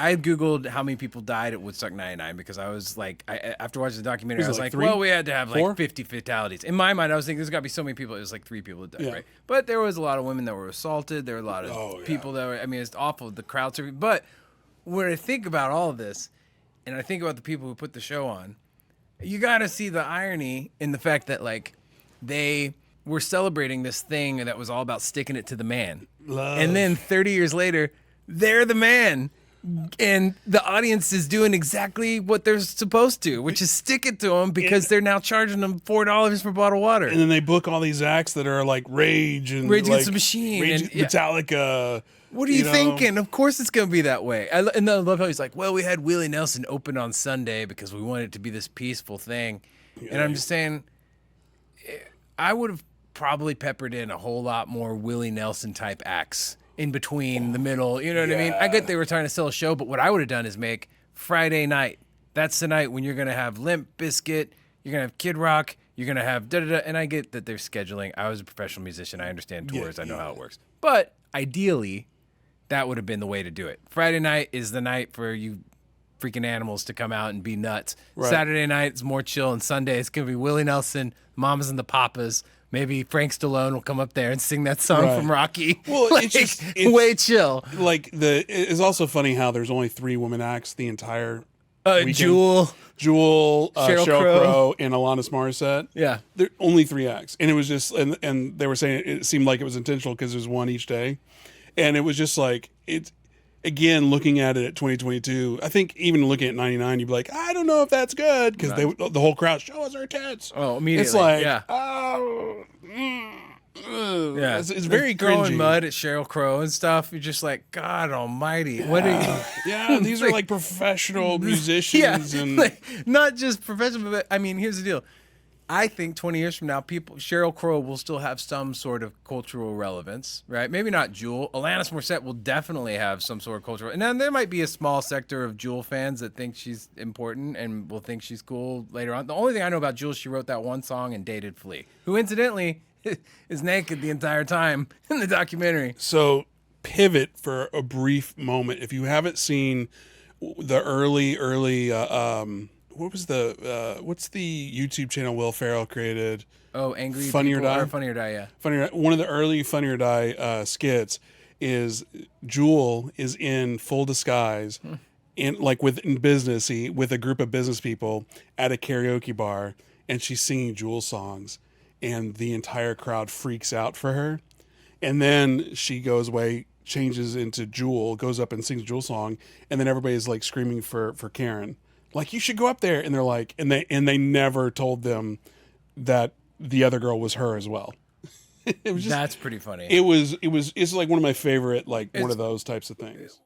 I Googled how many people died at Woodstock 99 because I was like, after watching the documentary, I was like, three? well, we had to have like 4? 50 fatalities. In my mind, I was thinking there's got to be so many people. It was like 3 people that died, right? But there was a lot of women that were assaulted. There were a lot of people that were, I mean, it's awful, the crowd surfing. But when I think about all of this, and I think about the people who put the show on, you got to see the irony in the fact that, like, they were celebrating this thing that was all about sticking it to the man. Love. And then 30 years later, they're the man. And the audience is doing exactly what they're supposed to, which is stick it to them because they're now charging them $4 for a bottle of water. And then they book all these acts that are like Rage and Rage like, Against the Machine. Rage, And, Metallica. What are you thinking? Of course it's going to be that way. And I love how he's like, well, we had Willie Nelson open on Sunday because we wanted it to be this peaceful thing. And I'm just saying, I would have probably peppered in a whole lot more Willie Nelson type acts in between the middle. You know what I mean? I get they were trying to sell a show, but what I would have done is make Friday night. That's the night when you're going to have Limp Bizkit, you're going to have Kid Rock, you're going to have da-da-da. And I get that they're scheduling. I was a professional musician. I understand tours. I know how it works. But ideally, that would have been the way to do it. Friday night is the night for you freaking animals to come out and be nuts. Right. Saturday night is more chill, and Sunday it's going to be Willie Nelson, Mamas and the Papas. Maybe Frank Stallone will come up there and sing that song from Rocky. Well, like, it's way chill. Like it's also funny how there's only 3 women acts the entire weekend. Jewel, Sheryl Crow, and Alanis Morissette. Yeah, they're only 3 acts, and it was just and they were saying it seemed like it was intentional because there's one each day, and it was just like it's. Again, looking at it at 2022, I think even looking at 99, you'd be like, I don't know if that's good because the whole crowd show us our tits. Oh, immediately. It's like, yeah, it's very throwing cringy. mud at Sheryl Crow and stuff. You're just like, God Almighty, what are you? Yeah, these are like professional musicians and like, not just professional. But I mean, here's the deal. I think 20 years from now, Sheryl Crow will still have some sort of cultural relevance, right? Maybe not Jewel. Alanis Morissette will definitely have some sort of cultural. And then there might be a small sector of Jewel fans that think she's important and will think she's cool later on. The only thing I know about Jewel, she wrote that one song and dated Flea, who incidentally is naked the entire time in the documentary. So pivot for a brief moment. If you haven't seen the early what was what's the YouTube channel Will Ferrell created? Oh, Angry Funny or Die? Funny or Die, yeah. Funny or Die. One of the early Funny or Die skits is Jewel is in full disguise in businessy with a group of business people at a karaoke bar, and she's singing Jewel songs, and the entire crowd freaks out for her. And then she goes away, changes into Jewel, goes up and sings Jewel song, and then everybody's like screaming for Karen. Like, you should go up there. And they're like, and they never told them that the other girl was her as well. It was just, that's pretty funny. It's like one of my favorite, like one of those types of things.